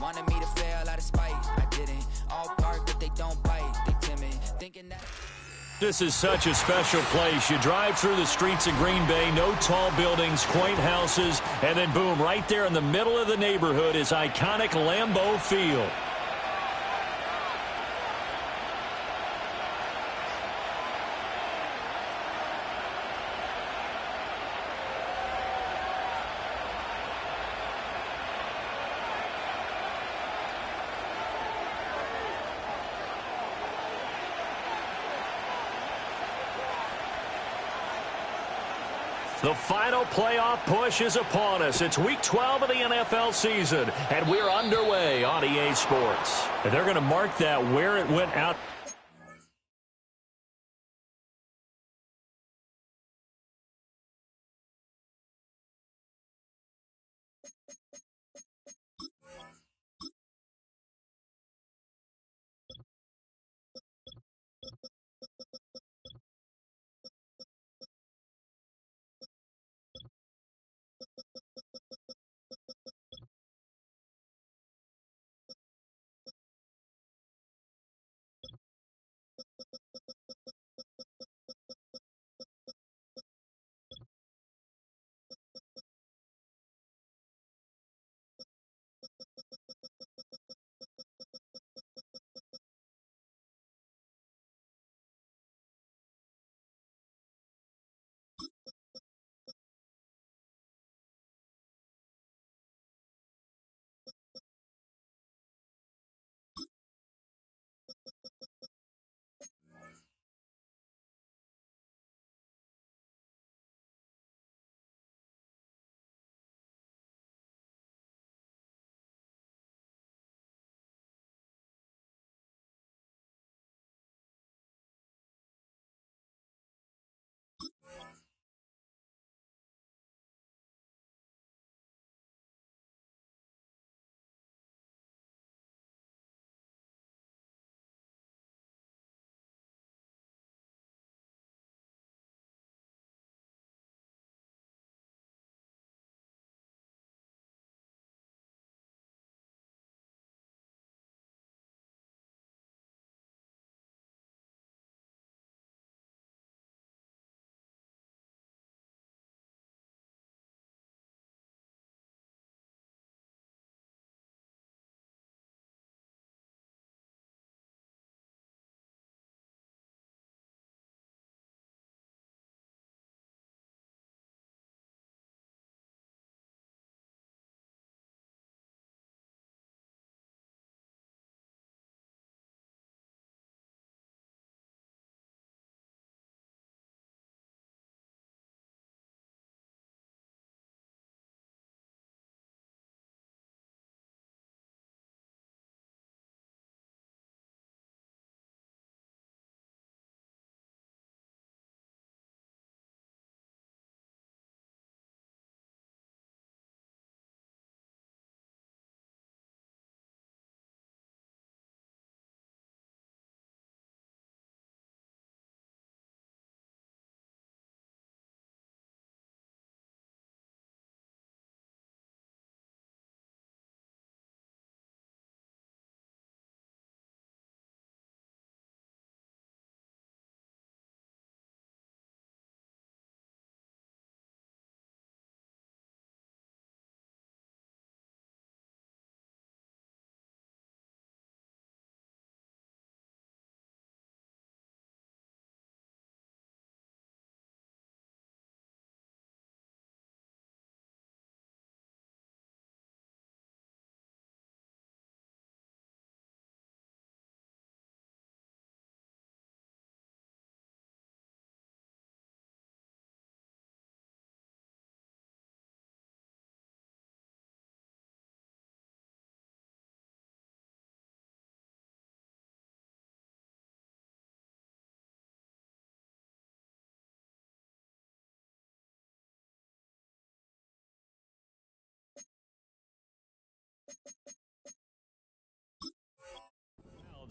Wanted me to fail out of spite, I didn't. All bark but they don't bite, they timid. Thinking that... This is such a special place. You drive through the streets of Green Bay, no tall buildings, quaint houses, and then boom, right there in the middle of the neighborhood is iconic Lambeau Field. The final playoff push is upon us. It's Week 12 of the NFL season, and we're underway on EA Sports. And they're going to mark that where it went out.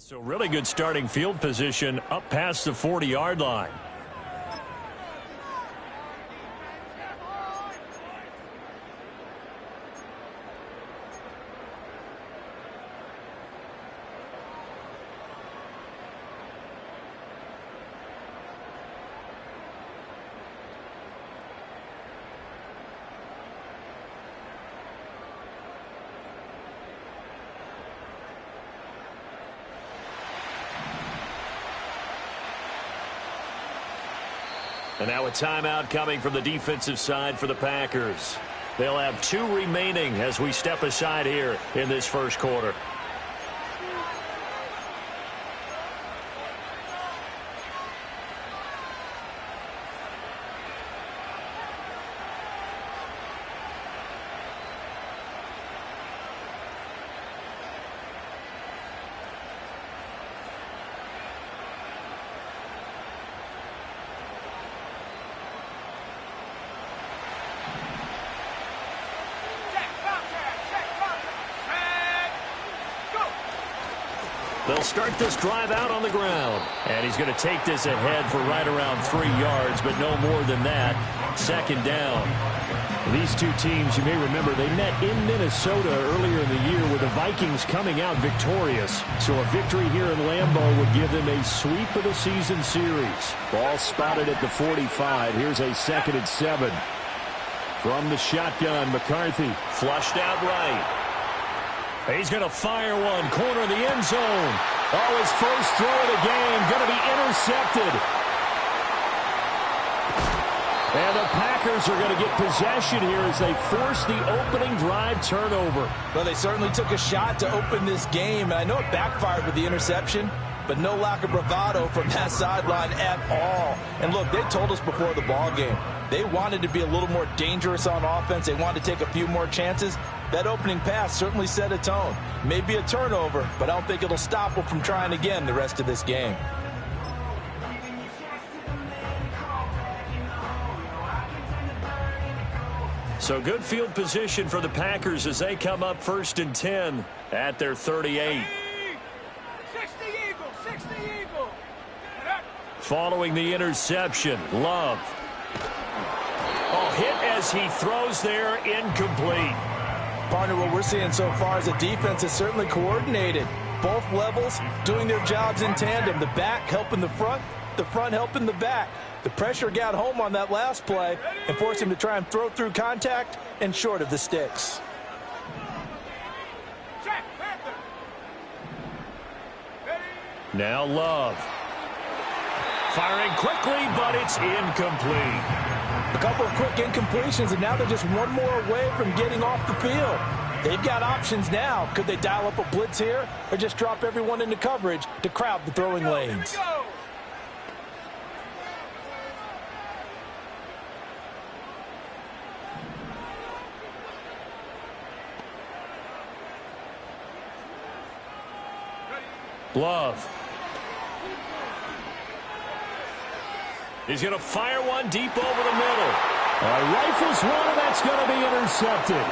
So really good starting field position up past the 40-yard line. And now a timeout coming from the defensive side for the Packers. They'll have 2 remaining as we step aside here in this first quarter. They'll start this drive out on the ground. And he's going to take this ahead for right around 3 yards, but no more than that. Second down. These two teams, you may remember, they met in Minnesota earlier in the year with the Vikings coming out victorious. So a victory here in Lambeau would give them a sweep of the season series. Ball spotted at the 45. Here's a 2nd and 7. From the shotgun, McCarthy flushed out right. He's going to fire one, corner of the end zone. Oh, his first throw of the game, going to be intercepted. And the Packers are going to get possession here as they force the opening drive turnover. Well, they certainly took a shot to open this game. And I know it backfired with the interception, but no lack of bravado from that sideline at all. And look, they told us before the ball game, they wanted to be a little more dangerous on offense. They wanted to take a few more chances. That opening pass certainly set a tone. Maybe a turnover, but I don't think it'll stop them from trying again the rest of this game. So good field position for the Packers as they come up 1st and 10 at their 38. 60 Eagle. Following the interception, Love. Oh, hit as he throws there, incomplete. Partner, what we're seeing so far is a defense is certainly coordinated. Both levels doing their jobs in tandem. The back helping the front helping the back. The pressure got home on that last play and forced him to try and throw through contact and short of the sticks. Now Love. Firing quickly, but it's incomplete. A couple of quick incompletions, and now they're just one more away from getting off the field. They've got options now. Could they dial up a blitz here or just drop everyone into coverage to crowd the throwing lanes? Love. He's going to fire one deep over the middle. Rifles one, and that's going to be intercepted.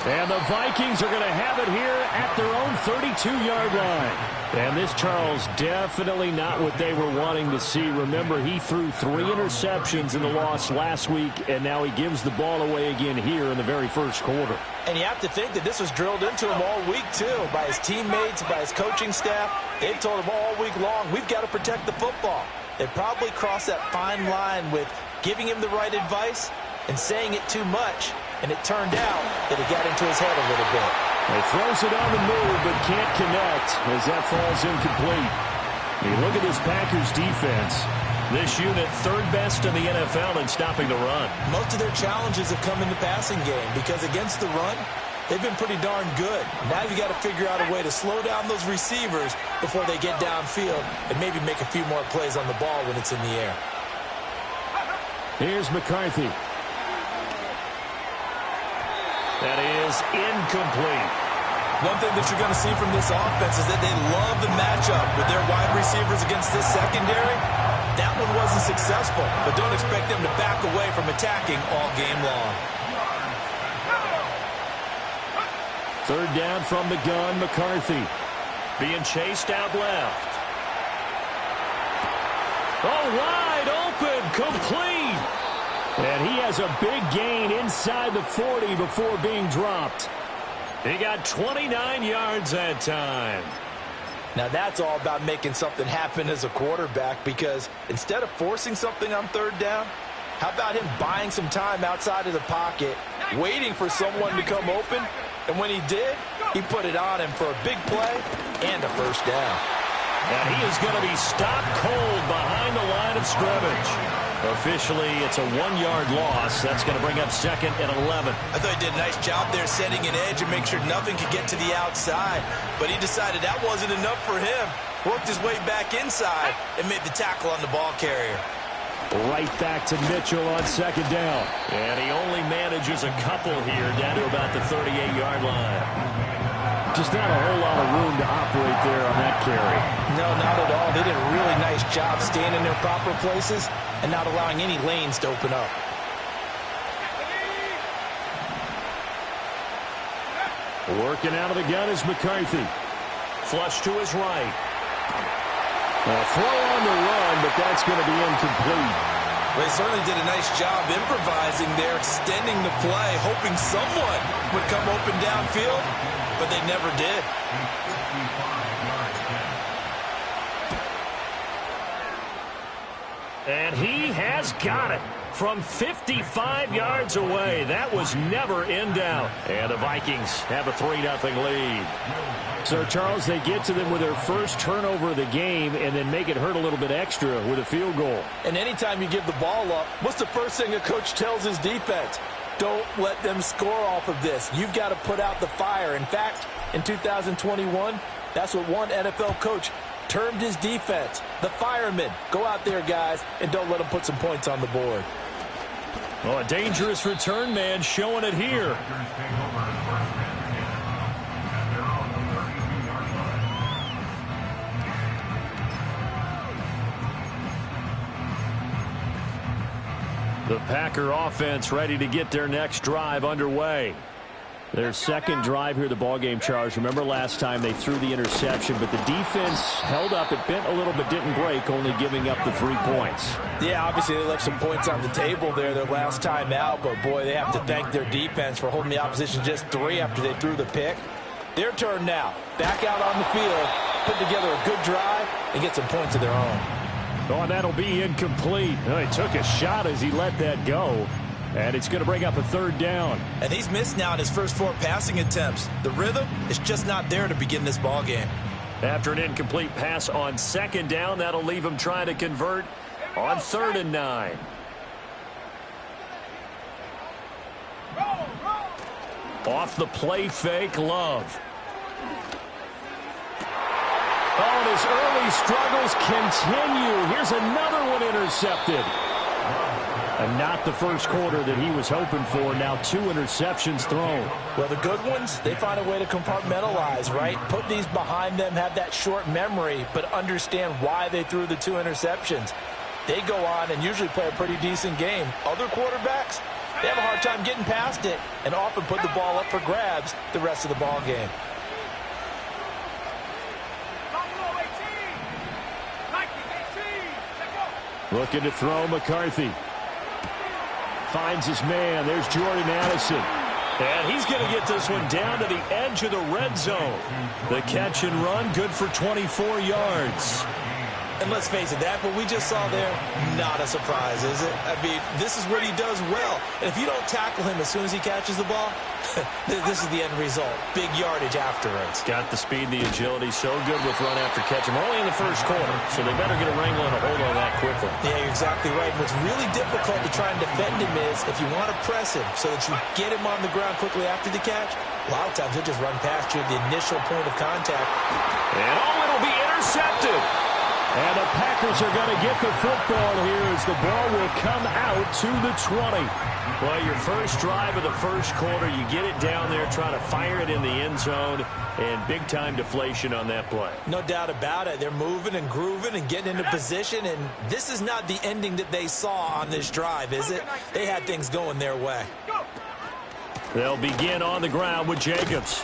And the Vikings are going to have it here at their own 32-yard line. And this, Charles, definitely not what they were wanting to see. Remember, he threw 3 interceptions in the loss last week, and now he gives the ball away again here in the very first quarter. And you have to think that this was drilled into him all week, too, by his teammates, by his coaching staff. They've told him all week long, we've got to protect the football. They probably crossed that fine line with giving him the right advice and saying it too much. And it turned out that it got into his head a little bit. He throws it on the move but can't connect as that falls incomplete. You look at this Packers defense. This unit, 3rd best in the NFL in stopping the run. Most of their challenges have come in the passing game because against the run, they've been pretty darn good. Now you got to figure out a way to slow down those receivers before they get downfield and maybe make a few more plays on the ball when it's in the air. Here's McCarthy. That is incomplete. One thing that you're going to see from this offense is that they love the matchup with their wide receivers against this secondary. That one wasn't successful, but don't expect them to back away from attacking all game long. 3rd down from the gun, McCarthy. Being chased out left. Oh, wide open, complete. And he has a big gain inside the 40 before being dropped. He got 29 yards that time. Now that's all about making something happen as a quarterback, because instead of forcing something on 3rd down, how about him buying some time outside of the pocket, waiting for someone to come open, and when he did, he put it on him for a big play and a 1st down. And he is going to be stopped cold behind the line of scrimmage. Officially, it's a 1-yard loss. That's going to bring up 2nd and 11. I thought he did a nice job there setting an edge and make sure nothing could get to the outside. But he decided that wasn't enough for him. Worked his way back inside and made the tackle on the ball carrier. Right back to Mitchell on 2nd down. And he only manages a couple here down to about the 38-yard line. Just not a whole lot of room to operate there on that carry. No, not at all. They did a really nice job staying in their proper places and not allowing any lanes to open up. Working out of the gun is McCarthy. Flush to his right. A throw on the run, but that's going to be incomplete. They certainly did a nice job improvising there, extending the play, hoping someone would come open downfield, but they never did. And he has got it from 55 yards away. That was never in doubt. And the Vikings have a 3-0 lead. So, Charles, they get to them with their first turnover of the game and then make it hurt a little bit extra with a field goal. And anytime you give the ball up, what's the first thing a coach tells his defense? Don't let them score off of this. You've got to put out the fire. In fact, in 2021, that's what one NFL coach termed his defense, the firemen. Go out there, guys, and don't let them put some points on the board. Well, a dangerous return man showing it here. The Packer offense ready to get their next drive underway. Their second drive here, the ballgame, Charles. Remember last time they threw the interception, but the defense held up. It bent a little but didn't break, only giving up the 3 points. Yeah, obviously they left some points on the table there their last time out, but boy, they have to thank their defense for holding the opposition just 3 after they threw the pick. Their turn now. Back out on the field, put together a good drive, and get some points of their own. Oh, and that'll be incomplete. Oh, he took a shot as he let that go. And it's going to bring up a 3rd down. And he's missed now in his first 4 passing attempts. The rhythm is just not there to begin this ball game. After an incomplete pass on 2nd down, that'll leave him trying to convert on 3rd and 9. Off the play fake, Love. Oh, and his early struggles continue. Here's another one intercepted. And not the first quarter that he was hoping for. Now 2 interceptions thrown. Well, the good ones, they find a way to compartmentalize, right? Put these behind them, have that short memory, but understand why they threw the 2 interceptions. They go on and usually play a pretty decent game. Other quarterbacks, they have a hard time getting past it and often put the ball up for grabs the rest of the ball game. Looking to throw, McCarthy. Finds his man. There's Jordan Addison. And he's going to get this one down to the edge of the red zone. The catch and run, good for 24 yards. And let's face it, that what we just saw there, not a surprise, is it? I mean, this is what he does well. And if you don't tackle him as soon as he catches the ball, this is the end result. Big yardage afterwards. Got the speed, the agility, so good with run after catch. We're only in the first quarter, so they better get a wrangle and a hold on that quickly. Yeah, you're exactly right. And what's really difficult to try and defend him is if you want to press him so that you get him on the ground quickly after the catch, a lot of times he'll just run past you at the initial point of contact. And it'll be intercepted. And the Packers are going to get the football here as the ball will come out to the 20. Well, your first drive of the first quarter, you get it down there, trying to fire it in the end zone, and big-time deflation on that play. No doubt about it. They're moving and grooving and getting into position, and this is not the ending that they saw on this drive, is it? They had things going their way. They'll begin on the ground with Jacobs.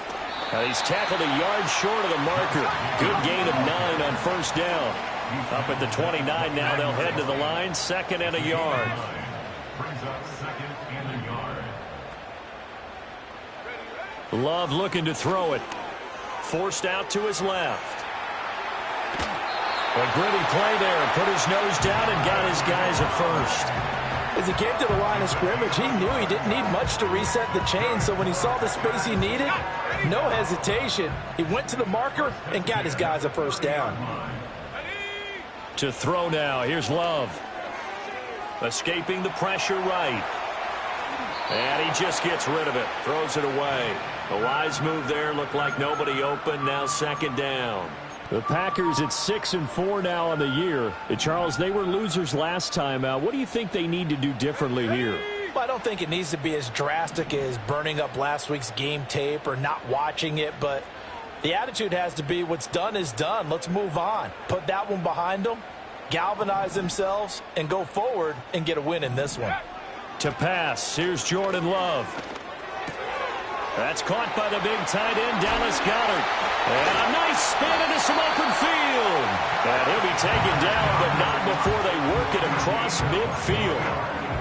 He's tackled a yard short of the marker. Good gain of 9 on first down. Up at the 29 now, they'll head to the line, 2nd and a yard. Love looking to throw it. Forced out to his left. A gritty play there. Put his nose down and got his guys at first. As he came to the line of scrimmage, he knew he didn't need much to reset the chain, so when he saw the space he needed, no hesitation. He went to the marker and got his guys a first down. To throw now. Here's Love. Escaping the pressure right. And he just gets rid of it. Throws it away. A wise move there. Looked like nobody open. Now second down. The Packers at 6-4 now on the year. Charles, they were losers last time out. What do you think they need to do differently here? Well, I don't think it needs to be as drastic as burning up last week's game tape or not watching it, but the attitude has to be what's done is done. Let's move on. Put that one behind them, galvanize themselves, and go forward and get a win in this one. To pass, here's Jordan Love. That's caught by the big tight end, Dallas Goedert. And a nice spin into some open field. And he'll be taken down, but not before they work it across midfield.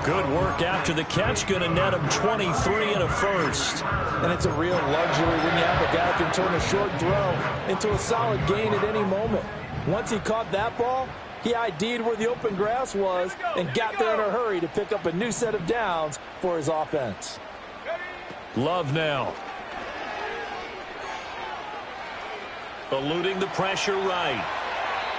Good work after the catch. Going to net him 23 and a first. And it's a real luxury when you have a guy who can turn a short throw into a solid gain at any moment. Once he caught that ball, he ID'd where the open grass was and got there in a hurry to pick up a new set of downs for his offense. Love now. Eluding the pressure right.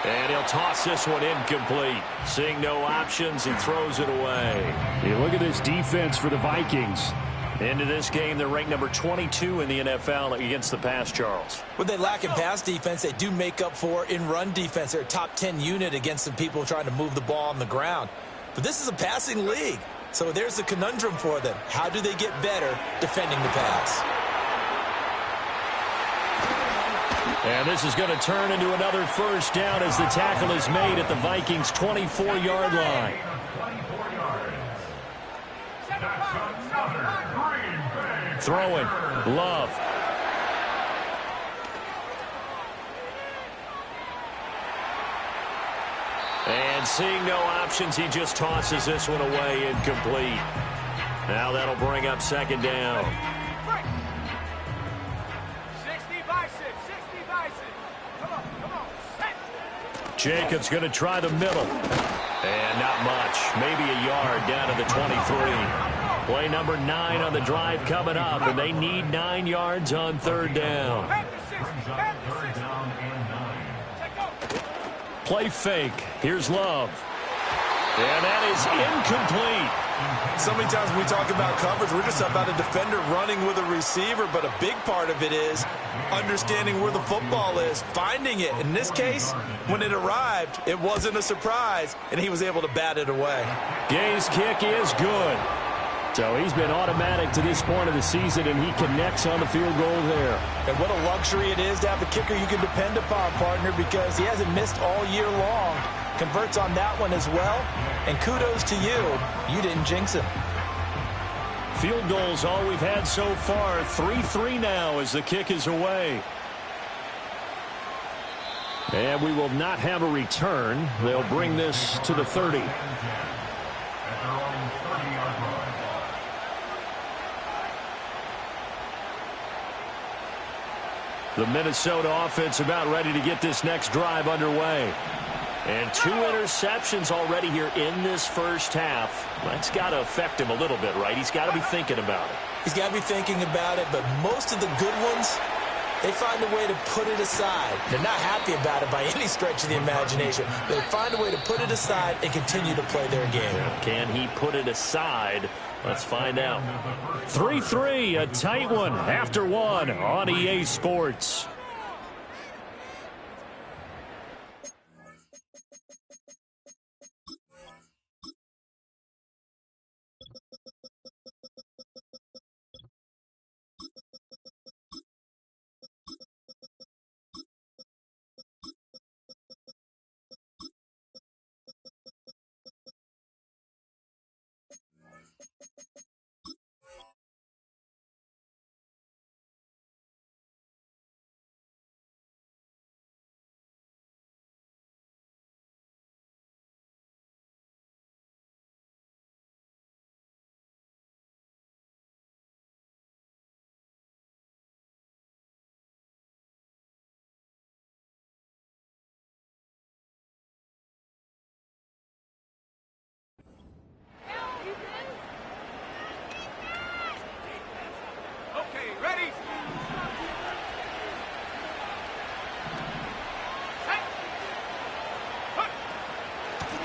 And he'll toss this one incomplete. Seeing no options, he throws it away. Hey, look at this defense for the Vikings. Into this game, they're ranked number 22 in the NFL against the pass, Charles. When they lack in pass defense, they do make up for in run defense. They're a top 10 unit against the people trying to move the ball on the ground. But this is a passing league. So there's the conundrum for them. How do they get better defending the pass? And this is going to turn into another first down as the tackle is made at the Vikings' 24-yard line. Throwing. Love. And seeing no options, he just tosses this one away incomplete. Now that'll bring up second down. 60 by 6, 60 by 6. Come on, set. Jacobs going to try the middle. And not much. Maybe a yard down to the 23. Play number 9 on the drive coming up, and they need 9 yards on third down. Play fake. Here's Love. And that is incomplete. So many times when we talk about coverage, we're just about a defender running with a receiver, but a big part of it is understanding where the football is, finding it. In this case, when it arrived, it wasn't a surprise, and he was able to bat it away. Gay's kick is good. So he's been automatic to this point of the season, and he connects on the field goal there. And what a luxury it is to have a kicker you can depend upon, partner, because he hasn't missed all year long. Converts on that one as well. And kudos to you. You didn't jinx him. Field goals all we've had so far. 3-3 now as the kick is away. And we will not have a return. They'll bring this to the 30. The Minnesota offense about ready to get this next drive underway. And 2 interceptions already here in this first half. That's got to affect him a little bit, right? He's got to be thinking about it. He's got to be thinking about it, but most of the good ones, they find a way to put it aside. They're not happy about it by any stretch of the imagination. They find a way to put it aside and continue to play their game. Can he put it aside? Let's find out. 3-3, a tight one after one on EA Sports.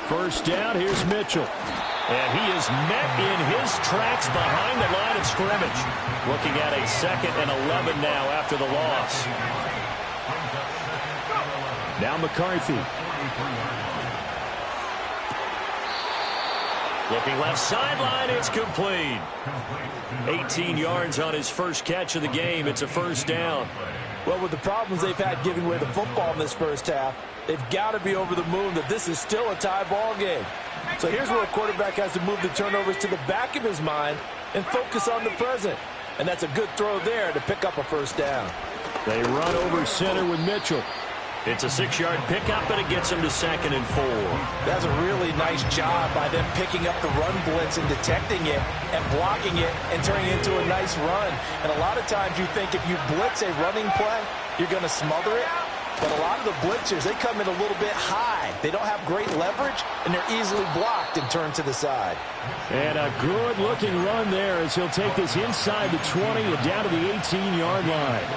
First down, here's Mitchell. And he is met in his tracks behind the line of scrimmage. Looking at a 2nd and 11 now after the loss. Now McCarthy. Looking left sideline, it's complete. 18 yards on his first catch of the game. It's a first down. Well, with the problems they've had giving away the football in this first half, they've got to be over the moon that this is still a tie ball game. So here's where a quarterback has to move the turnovers to the back of his mind and focus on the present. And that's a good throw there to pick up a first down. They run over center with Mitchell. It's a 6-yard pickup, and it gets him to 2nd and 4. That's a really nice job by them picking up the run blitz and detecting it and blocking it and turning it into a nice run. And a lot of times you think if you blitz a running play, you're going to smother it. But a lot of the blitzers, they come in a little bit high. They don't have great leverage, and they're easily blocked and turned to the side. And a good-looking run there as he'll take this inside the 20 and down to the 18-yard line.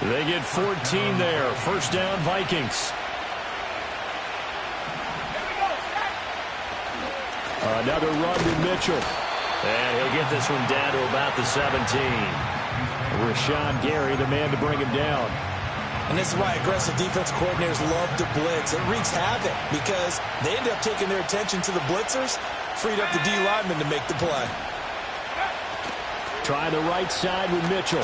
They get 14 there. First down, Vikings. Another run to Mitchell. And he'll get this one down to about the 17. Rashawn Gary, the man to bring him down. And this is why aggressive defense coordinators love to blitz. It wreaks havoc because they end up taking their attention to the blitzers, freed up the D lineman to make the play. Try the right side with Mitchell.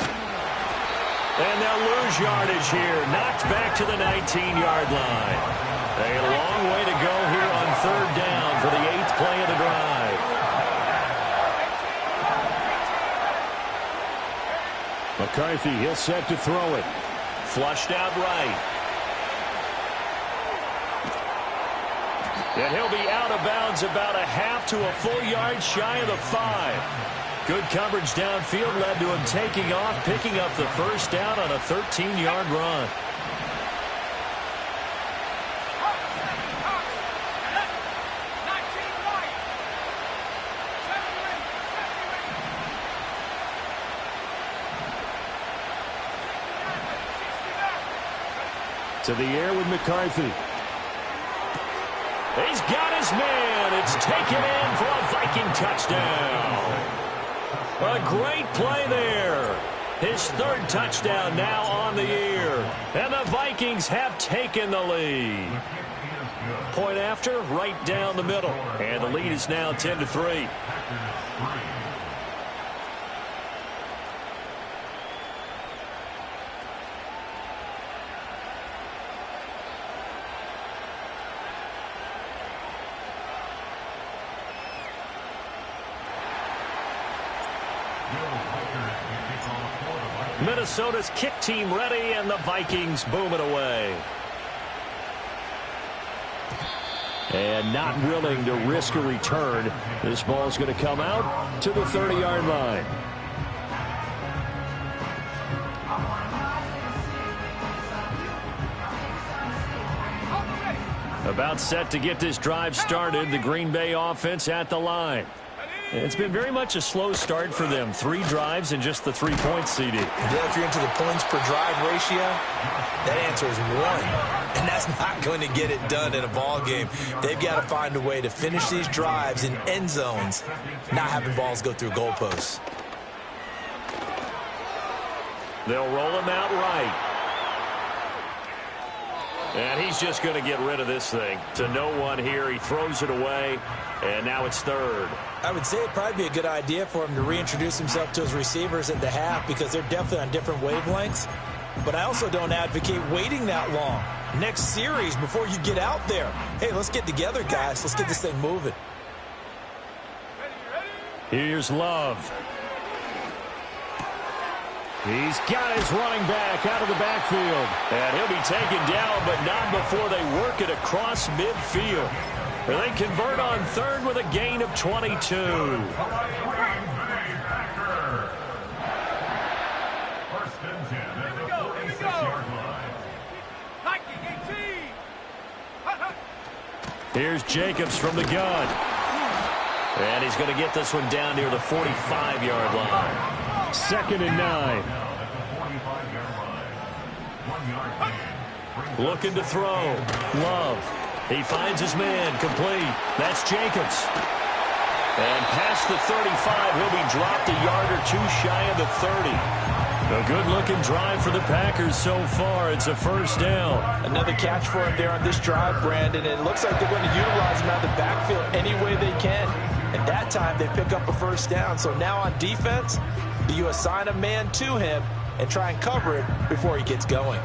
And they'll lose yardage here. Knocked back to the 19-yard line. A long way to go here on 3rd down for the 8th play of the drive. McCarthy, he'll set to throw it. Flushed out right. And he'll be out of bounds about a half to a full yard shy of the 5. Good coverage downfield led to him taking off, picking up the first down on a 13-yard run. To the air with McCarthy. He's got his man. It's taken in for a Viking touchdown. A great play there. His 3rd touchdown now on the year. And the Vikings have taken the lead. Point after, right down the middle. And the lead is now 10-3. Minnesota's kick team ready, and the Vikings boom it away. And not willing to risk a return. This ball's going to come out to the 30-yard line. About set to get this drive started. The Green Bay offense at the line. It's been very much a slow start for them. 3 drives and just the 3 points, CD. Yeah, if you're into the points per drive ratio, that answer is 1. And that's not going to get it done in a ball game. They've got to find a way to finish these drives in end zones, not having balls go through goalposts. They'll roll him out right. And he's just going to get rid of this thing. To no one here. He throws it away, and now it's 3rd. I would say it'd probably be a good idea for him to reintroduce himself to his receivers at the half because they're definitely on different wavelengths. But I also don't advocate waiting that long. Next series before you get out there. Hey, let's get together, guys. Let's get this thing moving. Here's Love. He's got his running back out of the backfield. And he'll be taken down, but not before they work it across midfield. And they convert on 3rd with a gain of 22. Here's Jacobs from the gun. And he's going to get this one down near the 45-yard line. 2nd and 9. Looking to throw. Love. He finds his man, complete. That's Jacobs. And past the 35, he'll be dropped a yard or two shy of the 30. A good-looking drive for the Packers so far. It's a first down. Another catch for him there on this drive, Brandon. And it looks like they're going to utilize him out of the backfield any way they can. And that time, they pick up a first down. So now on defense, do you assign a man to him and try and cover it before he gets going?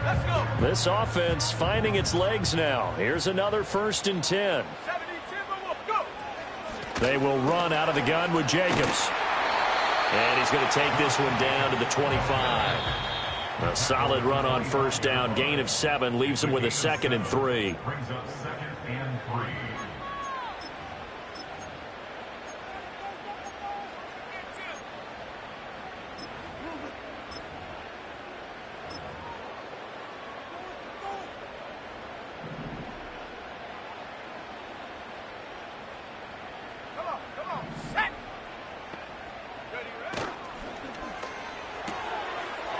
Let's go. This offense finding its legs now. Here's another 1st and 10. 72, go. They will run out of the gun with Jacobs. And he's going to take this one down to the 25. A solid run on first down. Gain of 7 leaves him with a 2nd and 3. Brings up 2nd and 3. Come on, set.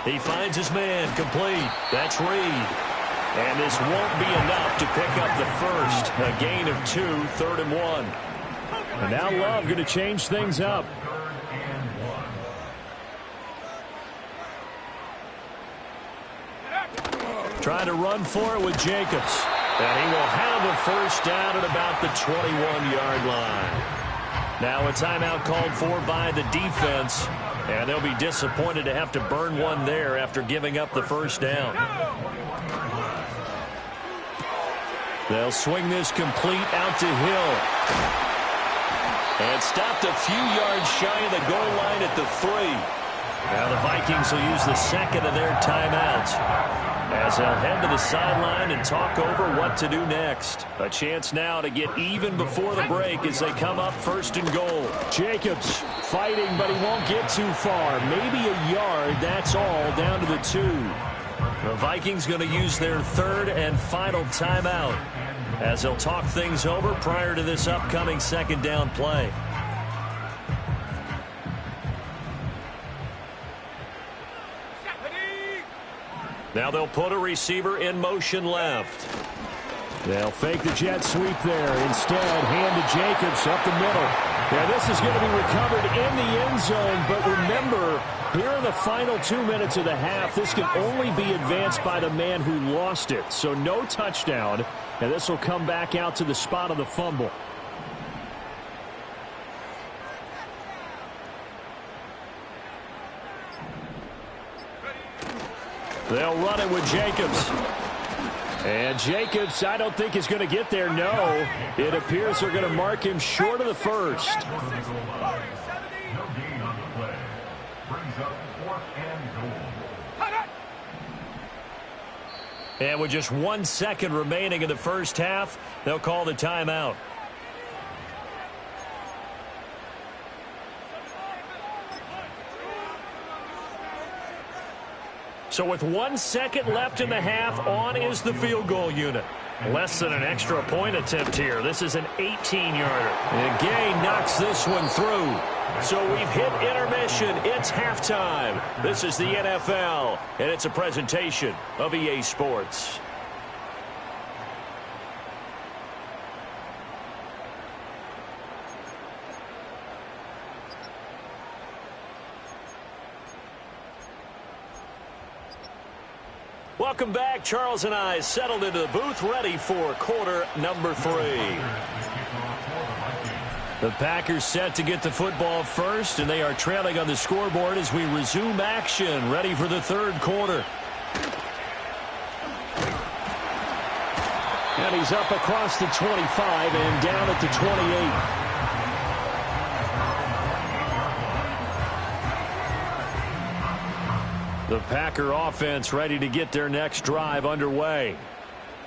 He finds his man, complete. That's Reed. And this won't be enough to pick up the first. A gain of 2, 3rd and 1. And now Love going to change things up. Trying to run for it with Jacobs. And he will have a first down at about the 21-yard line. Now a timeout called for by the defense. And they'll be disappointed to have to burn one there after giving up the first down. They'll swing this complete out to Hill. And stopped a few yards shy of the goal line at the 3. Now the Vikings will use the 2nd of their timeouts as they'll head to the sideline and talk over what to do next. A chance now to get even before the break as they come up 1st and goal. Jacobs fighting, but he won't get too far. Maybe a yard, that's all, down to the 2. The Vikings going to use their 3rd and final timeout as they'll talk things over prior to this upcoming 2nd down play. Now they'll put a receiver in motion left. They'll fake the jet sweep there. Instead, hand to Jacobs up the middle. Now this is going to be recovered in the end zone, but remember, here in the final 2 minutes of the half, this can only be advanced by the man who lost it. So no touchdown, and this will come back out to the spot of the fumble. They'll run it with Jacobs. And Jacobs, I don't think is going to get there. No, it appears they're going to mark him short of the first. No gain on the play. Brings up 4th and goal. And with just 1 second remaining in the first half, they'll call the timeout. So with 1 second left in the half, on is the field goal unit. Less than an extra point attempt here. This is an 18-yarder. And Gay knocks this one through. So we've hit intermission. It's halftime. This is the NFL, and it's a presentation of EA Sports. Welcome back. Charles and I settled into the booth, ready for quarter number 3. The Packers set to get the football first, and they are trailing on the scoreboard as we resume action, ready for the 3rd quarter. And he's up across the 25 and down at the 28. The Packer offense ready to get their next drive underway.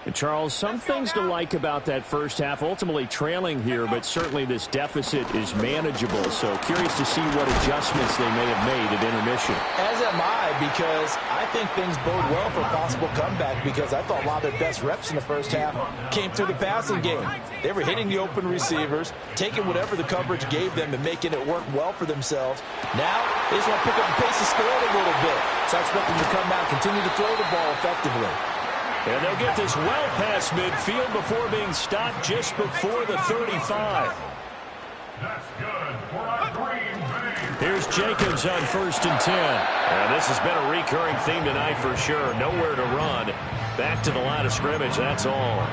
And Charles, some things to like about that first half. Ultimately trailing here, but certainly this deficit is manageable. So curious to see what adjustments they may have made at intermission. As am I, because I think things bode well for a possible comeback, because I thought a lot of their best reps in the first half came through the passing game. They were hitting the open receivers, taking whatever the coverage gave them and making it work well for themselves. Now, they just want to pick up the pace and score it a little bit. So I expect them to come out and continue to throw the ball effectively. And they'll get this well past midfield before being stopped just before the 35. That's good for a Green Bay. Here's Jacobs on 1st and 10. And this has been a recurring theme tonight for sure. Nowhere to run. Back to the line of scrimmage, that's all.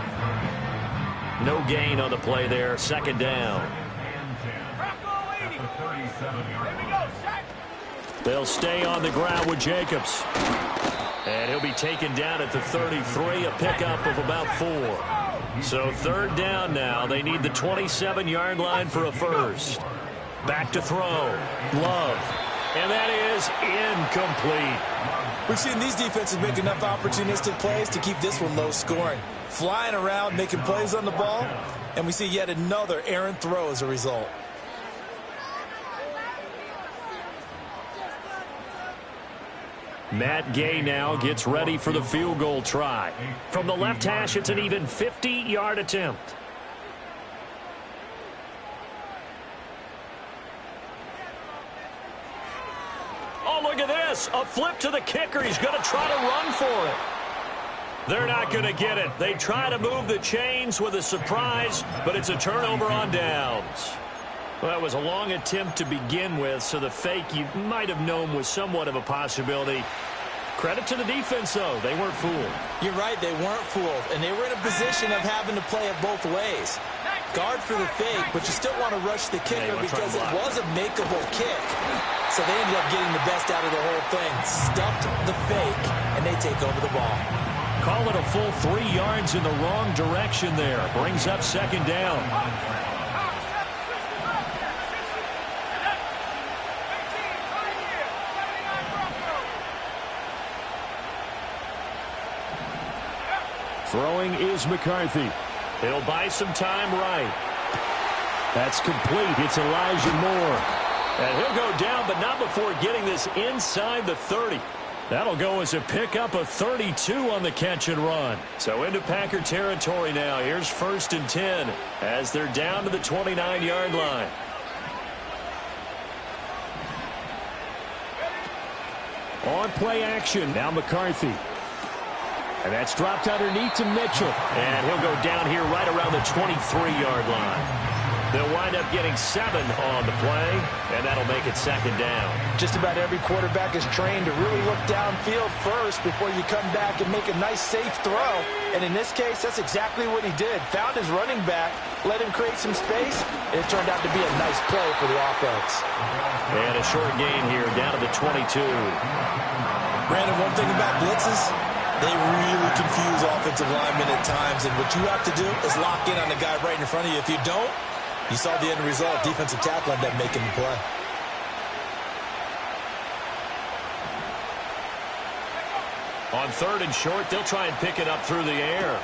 No gain on the play there. 2nd down. They'll stay on the ground with Jacobs. And he'll be taken down at the 33, a pickup of about 4. So 3rd down now. They need the 27-yard line for a first. Back to throw. Love. And that is incomplete. We've seen these defenses make enough opportunistic plays to keep this one low scoring. Flying around, making plays on the ball, and we see yet another errant throw as a result. Matt Gay now gets ready for the field goal try. From the left hash, it's an even 50-yard attempt. Oh, look at this. A flip to the kicker. He's going to try to run for it. They're not going to get it. They try to move the chains with a surprise, but it's a turnover on downs. Well, that was a long attempt to begin with, so the fake you might have known was somewhat of a possibility. Credit to the defense, though. They weren't fooled. You're right, they weren't fooled, and they were in a position of having to play it both ways. Guard for the fake, but you still want to rush the kicker because it was a makeable kick. So they ended up getting the best out of the whole thing. Stuffed the fake, and they take over the ball. Call it a full 3 yards in the wrong direction there. Brings up 2nd down. Throwing is McCarthy. He'll buy some time right. That's complete. It's Elijah Moore. And he'll go down, but not before getting this inside the 30. That'll go as a pickup of 32 on the catch and run. So into Packer territory now. Here's 1st and 10 as they're down to the 29-yard line. On play action, now McCarthy. And that's dropped underneath to Mitchell. And he'll go down here right around the 23-yard line. They'll wind up getting 7 on the play, and that'll make it 2nd down. Just about every quarterback is trained to really look downfield first before you come back and make a nice, safe throw. And in this case, that's exactly what he did. Found his running back, let him create some space, and it turned out to be a nice play for the offense. And a short gain here, down to the 22. Brandon, one thing about blitzes, they really confuse offensive linemen at times, and what you have to do is lock in on the guy right in front of you. If you don't, you saw the end result. Defensive tackle ended up making the play. On 3rd and short, they'll try and pick it up through the air.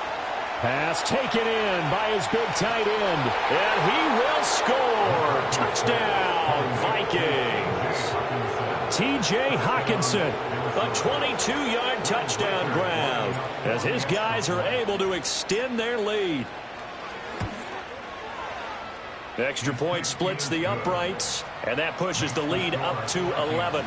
Pass taken in by his big tight end. And he will score. Touchdown, Vikings. T.J. Hawkinson, a 22-yard touchdown grab as his guys are able to extend their lead. The extra point splits the uprights, and that pushes the lead up to 11.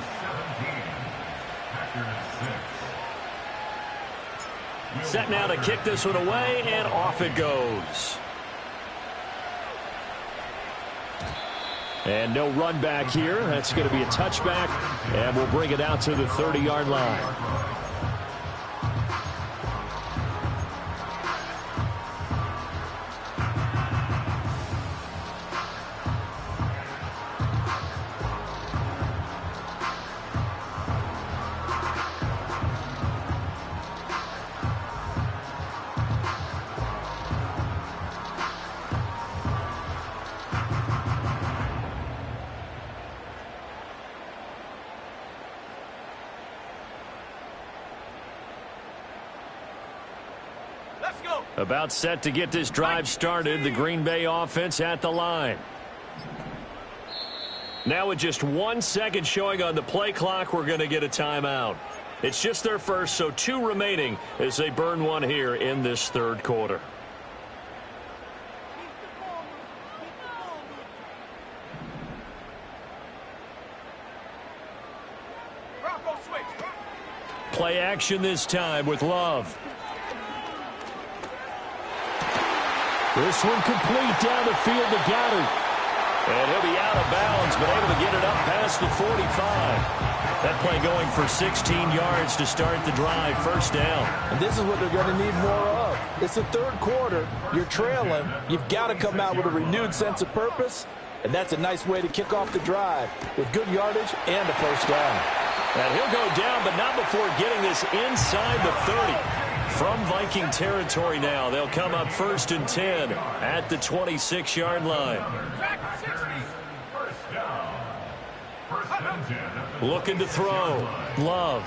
Set now to kick this one away, and off it goes. And no run back here. That's going to be a touchback, and we'll bring it out to the 30-yard line. About set to get this drive started. The Green Bay offense at the line. Now with just 1 second showing on the play clock, we're going to get a timeout. It's just their first, so 2 remaining as they burn one here in this 3rd quarter. Play action this time with Love. This one complete down the field to Goddard. And he'll be out of bounds, but able to get it up past the 45. That play going for 16 yards to start the drive, first down. And this is what they're going to need more of. It's the third quarter. You're trailing. You've got to come out with a renewed sense of purpose, and that's a nice way to kick off the drive with good yardage and a first down. And he'll go down, but not before getting this inside the 30. From Viking territory now, they'll come up 1st and 10 at the 26-yard line. Looking to throw. Love.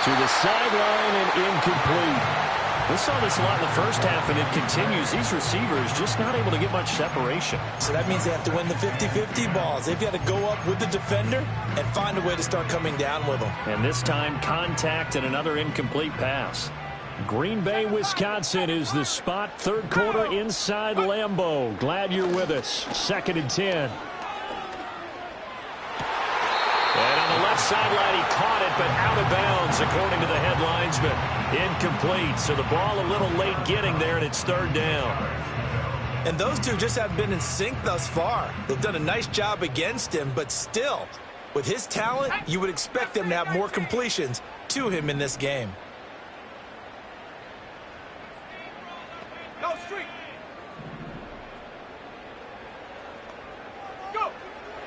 To the sideline and incomplete. We saw this a lot in the first half, and it continues. These receivers just not able to get much separation. So that means they have to win the 50-50 balls. They've got to go up with the defender and find a way to start coming down with them. And this time, contact and another incomplete pass. Green Bay, Wisconsin is the spot. Third quarter inside Lambeau. Glad you're with us. 2nd and 10. And on the left sideline, he caught it, but out of bounds, according to the headlines, but incomplete. So the ball a little late getting there, and it's 3rd down. And those two just have been in sync thus far. They've done a nice job against him, but still, with his talent, you would expect them to have more completions to him in this game. Go street. Go.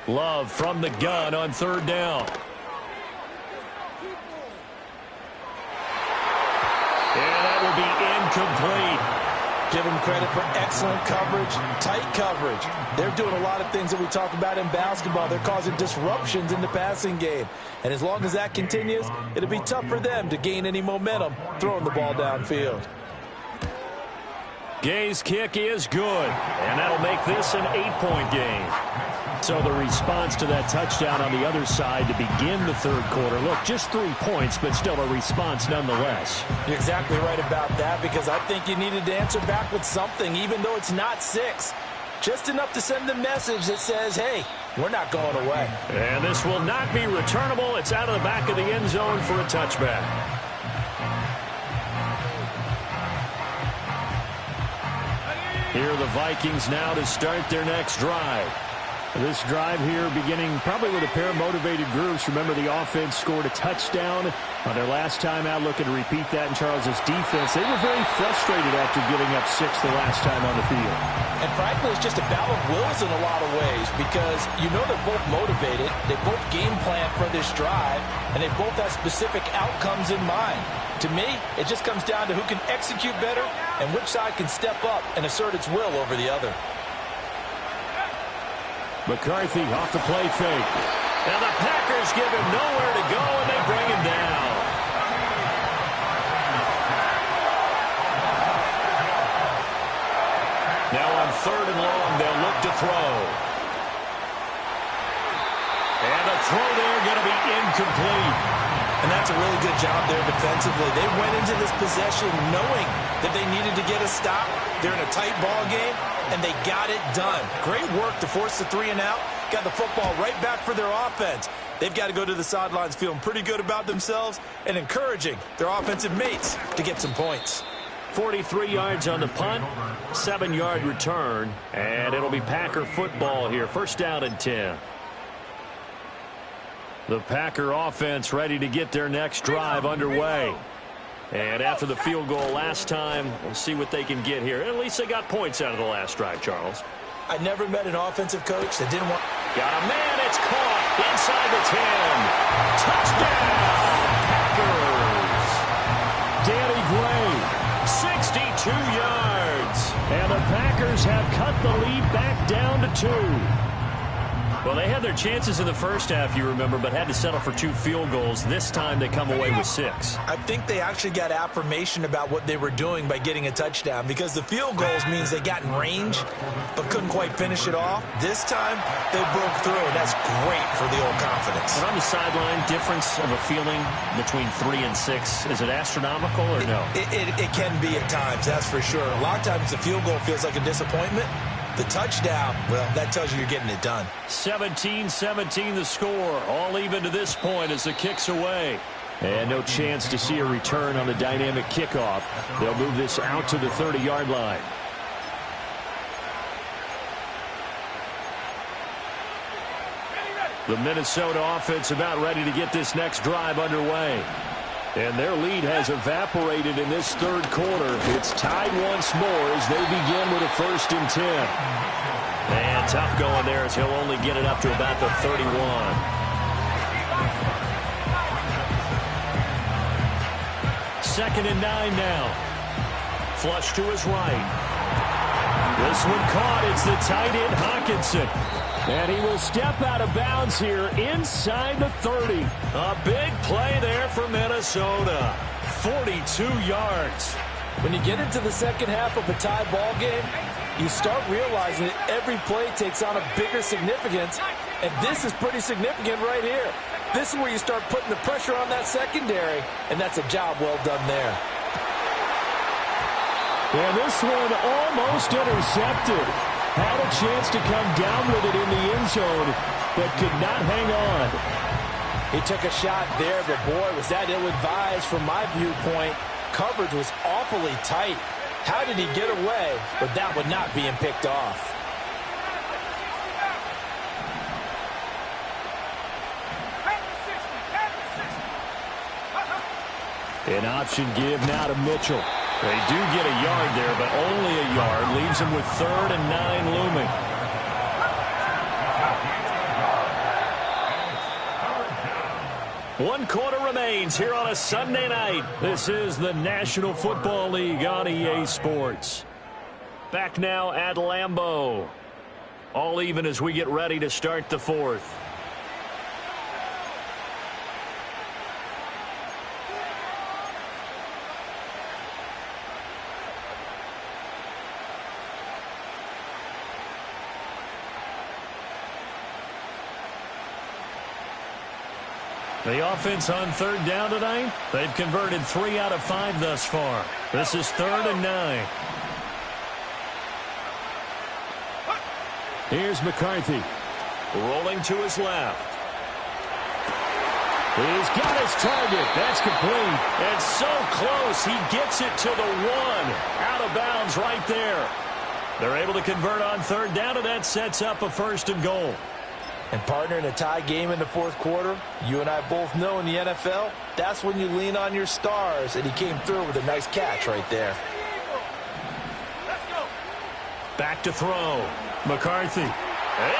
Love from the gun on 3rd down. And that will be incomplete. Give them credit for excellent coverage, tight coverage. They're doing a lot of things that we talk about in basketball. They're causing disruptions in the passing game. And as long as that continues, it'll be tough for them to gain any momentum throwing the ball downfield. Gay's kick is good, and that'll make this an 8-point game. So the response to that touchdown on the other side to begin the third quarter. Look, just 3 points, but still a response nonetheless. You're exactly right about that, because I think you needed to answer back with something, even though it's not 6. Just enough to send the message that says, hey, we're not going away. And this will not be returnable. It's out of the back of the end zone for a touchback. Here are the Vikings now to start their next drive. This drive here beginning probably with a pair of motivated groups. Remember, the offense scored a touchdown on their last time out. Looking to repeat that in Charles's defense. They were very frustrated after giving up 6 the last time on the field. And frankly, it's just a battle of wills in a lot of ways, because you know they're both motivated. They both game plan for this drive, and they both have specific outcomes in mind. To me, it just comes down to who can execute better and which side can step up and assert its will over the other. McCarthy off the play fake. Now the Packers give him nowhere to go, and they bring him down. Now on 3rd and long, they'll look to throw. And the throw there going to be incomplete. And that's a really good job there defensively. They went into this possession knowing that they needed to get a stop. They're in a tight ball game, and they got it done. Great work to force the 3 and out. Got the football right back for their offense. They've got to go to the sidelines feeling pretty good about themselves and encouraging their offensive mates to get some points. 43 yards on the punt, 7-yard return, and it'll be Packer football here. 1st down and 10. The Packer offense ready to get their next drive underway. And after the field goal last time, we'll see what they can get here. At least they got points out of the last drive, Charles. I never met an offensive coach that didn't want... Got a man, it's caught inside the 10. Touchdown, Packers. Danny Gray. 62 yards. And the Packers have cut the lead back down to 2. Well, they had their chances in the first half, you remember, but had to settle for 2 field goals. This time they come away with 6. I think they actually got affirmation about what they were doing by getting a touchdown, because the field goals means they got in range but couldn't quite finish it off. This time they broke through, and that's great for the old confidence. And on the sideline, difference of a feeling between 3 and 6, is it astronomical or no? It can be at times, that's for sure. A lot of times the field goal feels like a disappointment. The touchdown, well, that tells you you're getting it done. 17-17 the score. All even to this point as the kick's away. And no chance to see a return on the dynamic kickoff. They'll move this out to the 30-yard line. The Minnesota offense about ready to get this next drive underway. And their lead has evaporated in this third quarter. It's tied once more as they begin with a 1st and 10. And tough going there as he'll only get it up to about the 31. 2nd and 9 now. Flush to his right. This one caught. It's the tight end Hawkinson. And he will step out of bounds here inside the 30. A big play there for Minnesota. 42 yards. When you get into the second half of a tie ball game, you start realizing that every play takes on a bigger significance, and this is pretty significant right here. This is where you start putting the pressure on that secondary, and that's a job well done there. And this one almost intercepted. Had a chance to come down with it in the end zone, but could not hang on. He took a shot there, but boy, was that ill-advised from my viewpoint. Coverage was awfully tight. How did he get away with that one not being picked off? An option give now to Mitchell. They do get a yard there, but only a yard. Leaves them with 3rd and 9 looming. One quarter remains here on a Sunday night. This is the National Football League on EA Sports. Back now at Lambeau. All even as we get ready to start the 4th. The offense on 3rd down tonight, they've converted 3 out of 5 thus far. This is 3rd and 9. Here's McCarthy. Rolling to his left. He's got his target. That's complete. And so close, he gets it to the 1. Out of bounds right there. They're able to convert on 3rd down, and that sets up a 1st and goal. And partner, in a tie game in the 4th quarter, you and I both know in the NFL, that's when you lean on your stars, and he came through with a nice catch right there. Back to throw. McCarthy.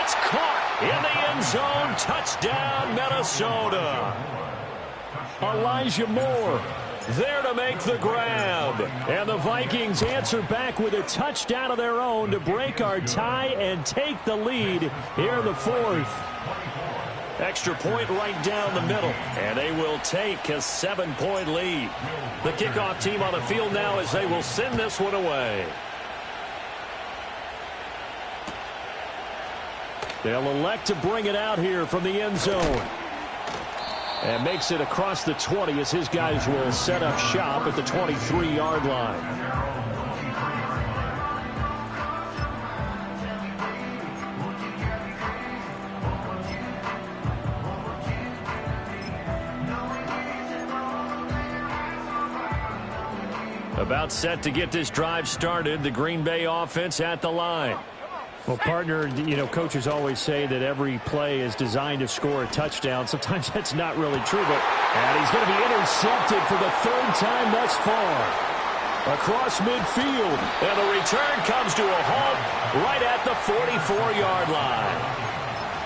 It's caught in the end zone. Touchdown, Minnesota. Elijah Moore there to make the grab. And the Vikings answer back with a touchdown of their own to break our tie and take the lead here in the 4th. Extra point right down the middle, and they will take a 7-point lead. The kickoff team on the field now as they will send this one away. They'll elect to bring it out here from the end zone. And makes it across the 20 as his guys will set up shop at the 23-yard line. About set to get this drive started. The Green Bay offense at the line. Well, partner, you know, coaches always say that every play is designed to score a touchdown. Sometimes that's not really true, and he's going to be intercepted for the 3rd time thus far. Across midfield, and the return comes to a halt right at the 44-yard line.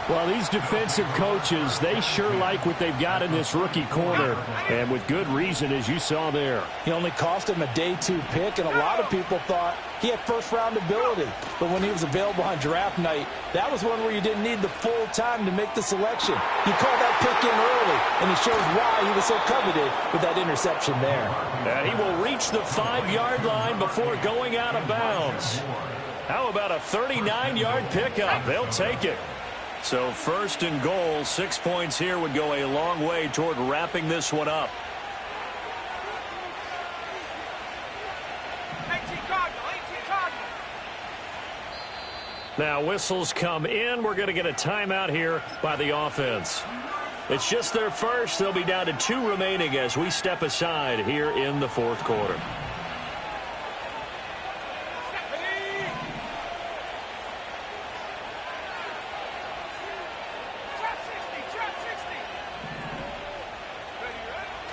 Well, these defensive coaches, they sure like what they've got in this rookie corner, and with good reason, as you saw there. He only cost him a day 2 pick, and a lot of people thought he had first-round ability. But when he was available on draft night, that was one where you didn't need the full time to make the selection. He called that pick in early, and it shows why he was so coveted with that interception there. And he will reach the 5-yard line before going out of bounds. How about a 39-yard pickup? They'll take it. So 1st and goal, 6 points here would go a long way toward wrapping this one up. Now whistles come in. We're going to get a timeout here by the offense. It's just their first. They'll be down to 2 remaining as we step aside here in the fourth quarter.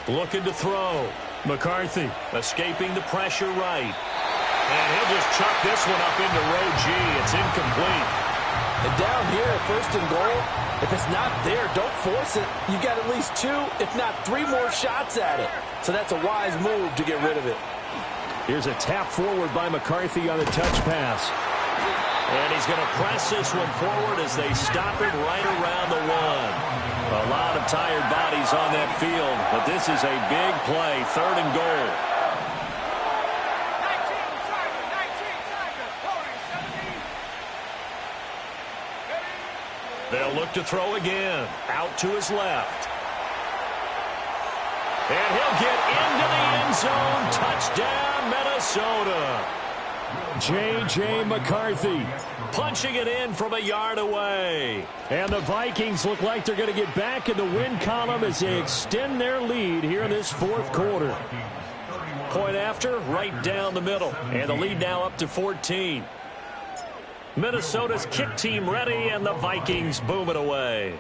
Looking to throw. McCarthy escaping the pressure right. And he'll just chuck this one up into row G. It's incomplete. And down here, first and goal, if it's not there, don't force it. You've got at least 2, if not 3 more shots at it. So that's a wise move to get rid of it. Here's a tap forward by McCarthy on the touch pass. And he's going to press this one forward as they stop it right around the 1. A lot of tired bodies on that field, but this is a big play, 3rd and goal. 19, they'll look to throw again, out to his left. And he'll get into the end zone. Touchdown, Minnesota. J.J. McCarthy punching it in from a yard away. And the Vikings look like they're going to get back in the win column as they extend their lead here in this fourth quarter. Point after, right down the middle. And the lead now up to 14. Minnesota's kick team ready, and the Vikings boom it away.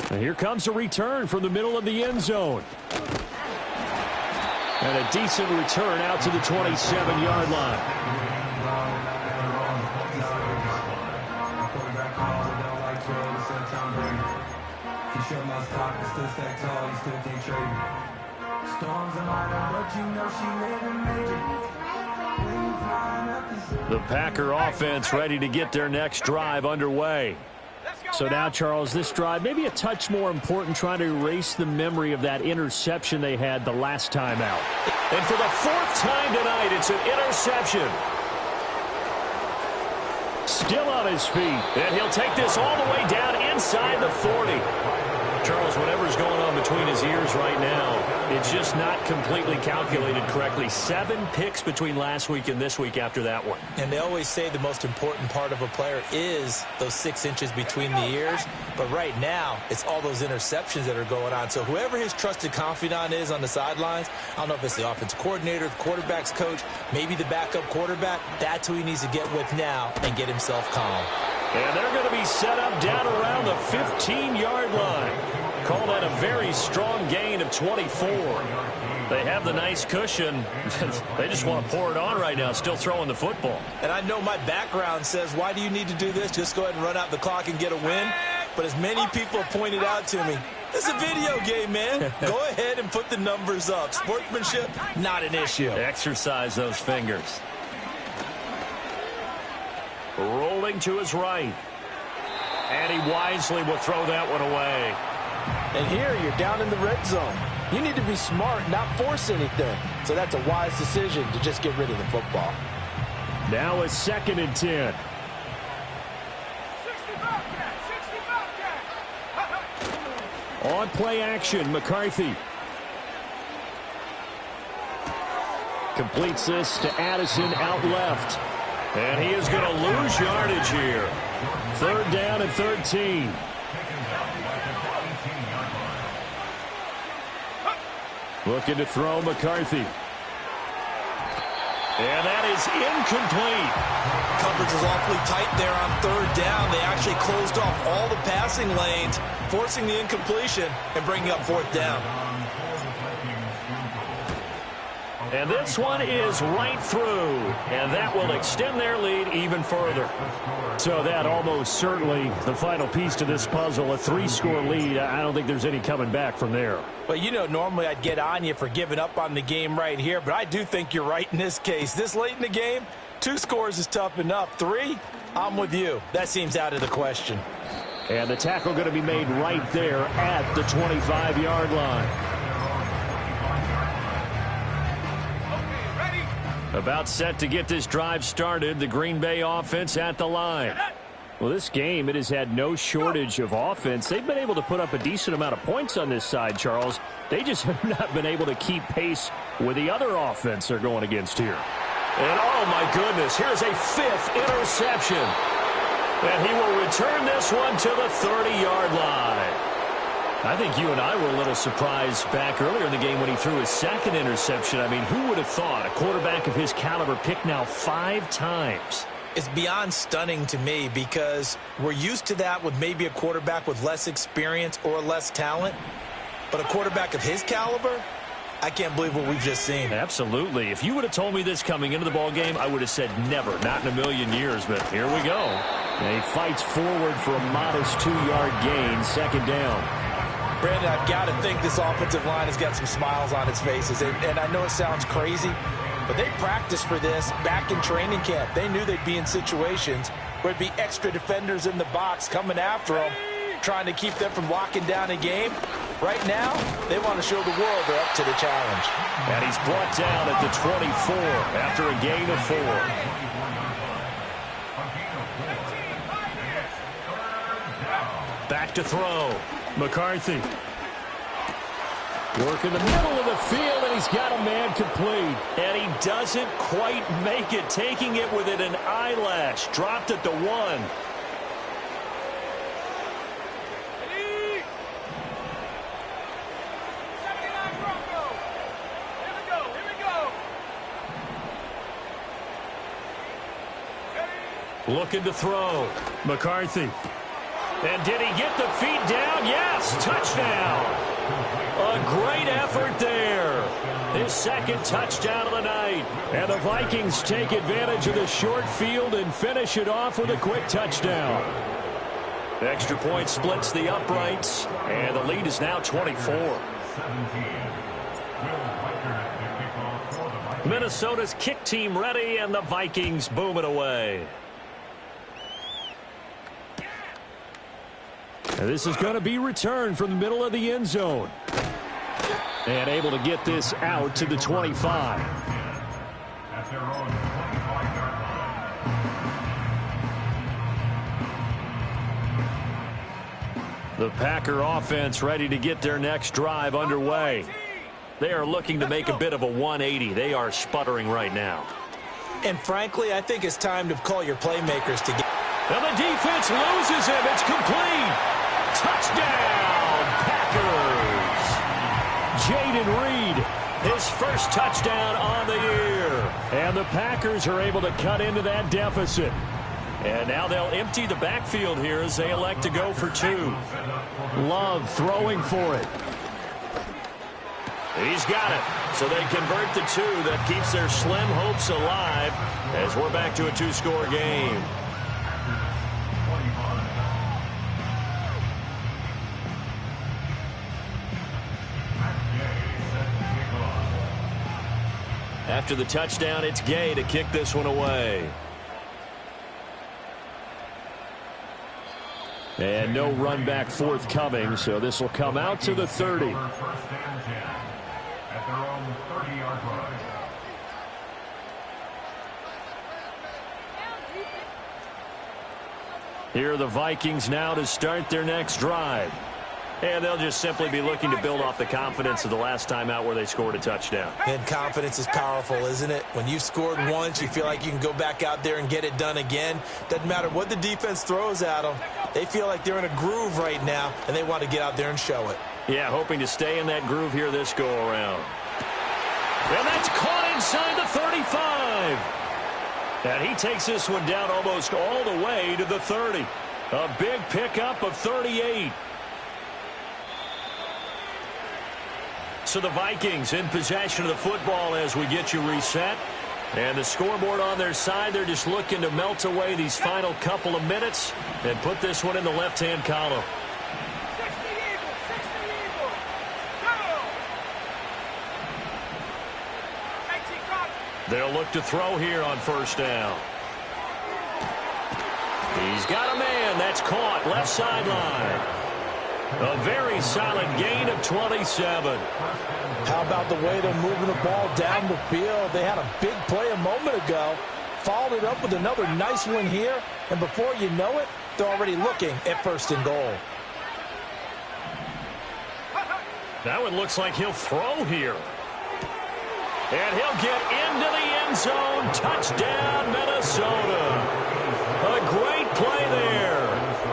And here comes a return from the middle of the end zone. And a decent return out to the 27-yard line. The Packer offense ready to get their next drive underway. So now, Charles, this drive maybe a touch more important, trying to erase the memory of that interception they had the last time out. And for the 4th time tonight, it's an interception. Still on his feet. And he'll take this all the way down inside the 40. Charles, whatever's going on between his ears right now, it's just not completely calculated correctly. 7 picks between last week and this week after that one. And they always say the most important part of a player is those 6 inches between the ears. But right now, it's all those interceptions that are going on. So whoever his trusted confidant is on the sidelines, I don't know if it's the offensive coordinator, the quarterback's coach, maybe the backup quarterback, that's who he needs to get with now and get himself calm. And they're going to be set up down around the 15-yard line. Call that a very strong gain of 24. They have the nice cushion. They just want to pour it on right now, still throwing the football. And I know my background says, why do you need to do this? Just go ahead and run out the clock and get a win. But as many people have pointed out to me, it's a video game, man. Go ahead and put the numbers up. Sportsmanship, not an issue. Exercise those fingers. Rolling to his right. And he wisely will throw that one away. And here you're down in the red zone. You need to be smart, not force anything. So that's a wise decision to just get rid of the football. Now it's 2nd and 10. 60 On play action, McCarthy completes this to Addison out left. And he is going to lose yardage here. 3rd down and 13. Looking to throw, McCarthy. And that is incomplete. Coverage is awfully tight there on 3rd down. They actually closed off all the passing lanes, forcing the incompletion and bringing up 4th down. And this one is right through, and that will extend their lead even further. So that almost certainly the final piece to this puzzle, a 3-score lead. I don't think there's any coming back from there. Well, you know, normally I'd get on you for giving up on the game right here, but I do think you're right in this case. This late in the game, 2 scores is tough enough. 3, I'm with you. That seems out of the question. And the tackle going to be made right there at the 25-yard line. About set to get this drive started, the Green Bay offense at the line. Well, this game, it has had no shortage of offense. They've been able to put up a decent amount of points on this side, Charles. They just have not been able to keep pace with the other offense they're going against here. And, oh, my goodness, here's a 5th interception. And he will return this one to the 30-yard line. I think you and I were a little surprised back earlier in the game when he threw his second interception. I mean, who would have thought a quarterback of his caliber picked now 5 times? It's beyond stunning to me because we're used to that with maybe a quarterback with less experience or less talent. But a quarterback of his caliber, I can't believe what we've just seen. Absolutely. If you would have told me this coming into the ball game, I would have said never, not in a million years. But here we go. And he fights forward for a modest 2-yard gain, second down. Brandon, I've got to think this offensive line has got some smiles on its faces. And I know it sounds crazy, but they practiced for this back in training camp. They knew they'd be in situations where it'd be extra defenders in the box coming after them, trying to keep them from locking down a game. Right now, they want to show the world they're up to the challenge. And he's brought down at the 24 after a gain of 4. Back to throw. McCarthy. Work in the middle of the field, and he's got a man complete. And he doesn't quite make it, taking it within an eyelash. Dropped at the 1. Looking to throw. McCarthy. And did he get the feet down? Yes, touchdown. A great effort there. His second touchdown of the night. And the Vikings take advantage of the short field and finish it off with a quick touchdown. The extra point splits the uprights, and the lead is now 24. Minnesota's kick team ready, and the Vikings boom it away. And this is going to be returned from the middle of the end zone. And able to get this out to the 25. At their own 25-yard line. The Packer offense ready to get their next drive underway. They are looking to make a bit of a 180. They are sputtering right now. And frankly, I think it's time to call your playmakers to get. And the defense loses him. It's complete. Touchdown, Packers. Jaden Reed, his first touchdown on the year. And the Packers are able to cut into that deficit. And now they'll empty the backfield here as they elect to go for 2. Love throwing for it. He's got it. So they convert the 2. That keeps their slim hopes alive as we're back to a 2-score game. After the touchdown, it's Gay to kick this one away. And no run back forthcoming, so this will come out to the 30. First and 10 at their own 30-yard line. Here are the Vikings now to start their next drive. And they'll just simply be looking to build off the confidence of the last time out where they scored a touchdown. And confidence is powerful, isn't it? When you've scored once, you feel like you can go back out there and get it done again. Doesn't matter what the defense throws at them. They feel like they're in a groove right now, and they want to get out there and show it. Yeah, hoping to stay in that groove here this go-around. And that's caught inside the 35. And he takes this one down almost all the way to the 30. A big pickup of 38. So the Vikings in possession of the football as we get you reset. And the scoreboard on their side, they're just looking to melt away these final couple of minutes and put this one in the left-hand column. 60 Eagles, 60 Eagles. Go! 18 Crocs. They'll look to throw here on first down. He's got a man. That's caught. Left sideline. A very solid gain of 27. How about the way they're moving the ball down the field? They had a big play a moment ago. Followed it up with another nice one here. And before you know it, they're already looking at first and goal. That one looks like he'll throw here. And he'll get into the end zone. Touchdown, Minnesota. A great play there.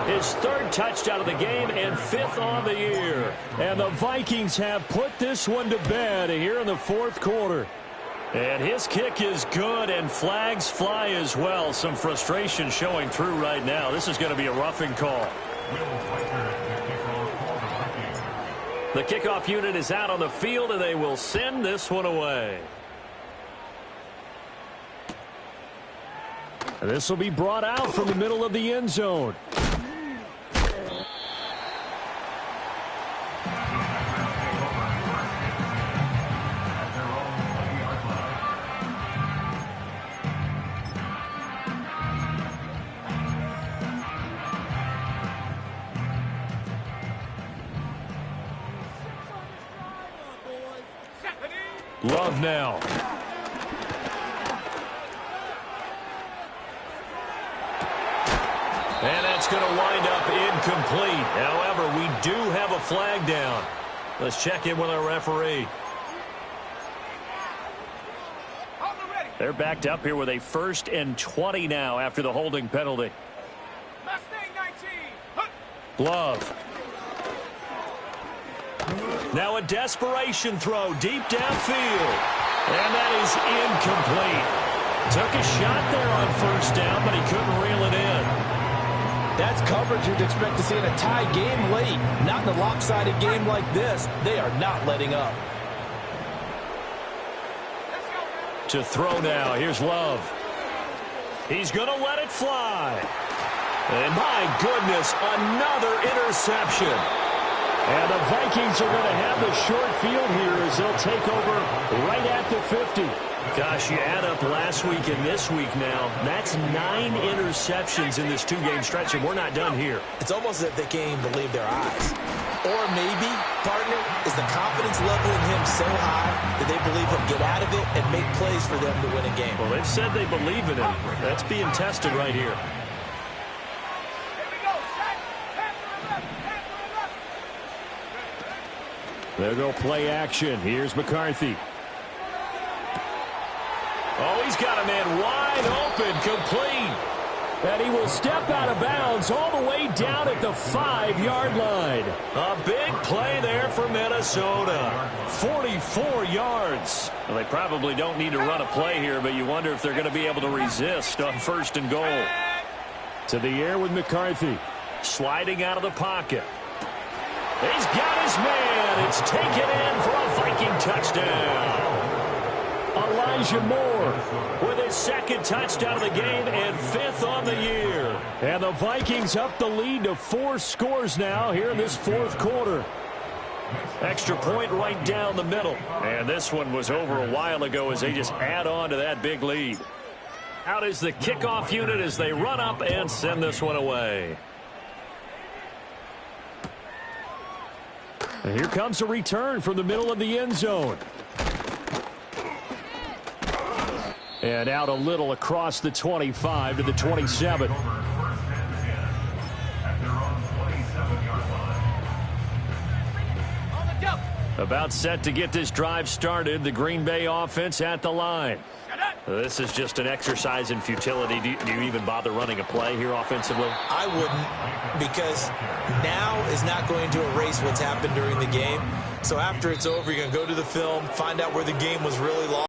His third touchdown of the game and fifth on the year. And the Vikings have put this one to bed here in the fourth quarter. And his kick is good, and flags fly as well. Some frustration showing through right now. This is going to be a roughing call. The kickoff unit is out on the field, and they will send this one away. And this will be brought out from the middle of the end zone. Love now. And that's going to wind up incomplete. However, we do have a flag down. Let's check in with our referee. They're backed up here with a 1st and 20 now after the holding penalty. Glove. Now a desperation throw deep downfield. And that is incomplete. Took a shot there on 1st down, but he couldn't reel it in. That's coverage you'd expect to see in a tie game late. Not in a lopsided game like this. They are not letting up. To throw now. Here's Love. He's going to let it fly. And my goodness, another interception. And the Vikings are going to have the short field here as they'll take over right at the 50. Gosh, you add up last week and this week now. That's 9 interceptions in this 2-game stretch, and we're not done here. It's almost as if they can't even believe their eyes. Or maybe, partner, is the confidence level in him so high that they believe he'll get out of it and make plays for them to win a game. Well, they've said they believe in him. That's being tested right here. They'll go play action. Here's McCarthy. Oh, he's got a man wide open, complete. And he will step out of bounds all the way down at the 5-yard line. A big play there for Minnesota. 44 yards. Well, they probably don't need to run a play here, but you wonder if they're going to be able to resist on 1st and goal. To the air with McCarthy. Sliding out of the pocket. He's got his man. It's taken in for a Viking touchdown. Elijah Moore with his 2nd touchdown of the game and 5th on the year. And the Vikings up the lead to 4 scores now here in this 4th quarter. Extra point right down the middle. And this one was over a while ago as they just add on to that big lead. Out is the kickoff unit as they run up and send this one away. And here comes a return from the middle of the end zone. And out a little across the 25 to the 27. About set to get this drive started. The Green Bay offense at the line. This is just an exercise in futility. Do you even bother running a play here offensively? I wouldn't, because now is not going to erase what's happened during the game. So after it's over, you're going to go to the film, find out where the game was really lost.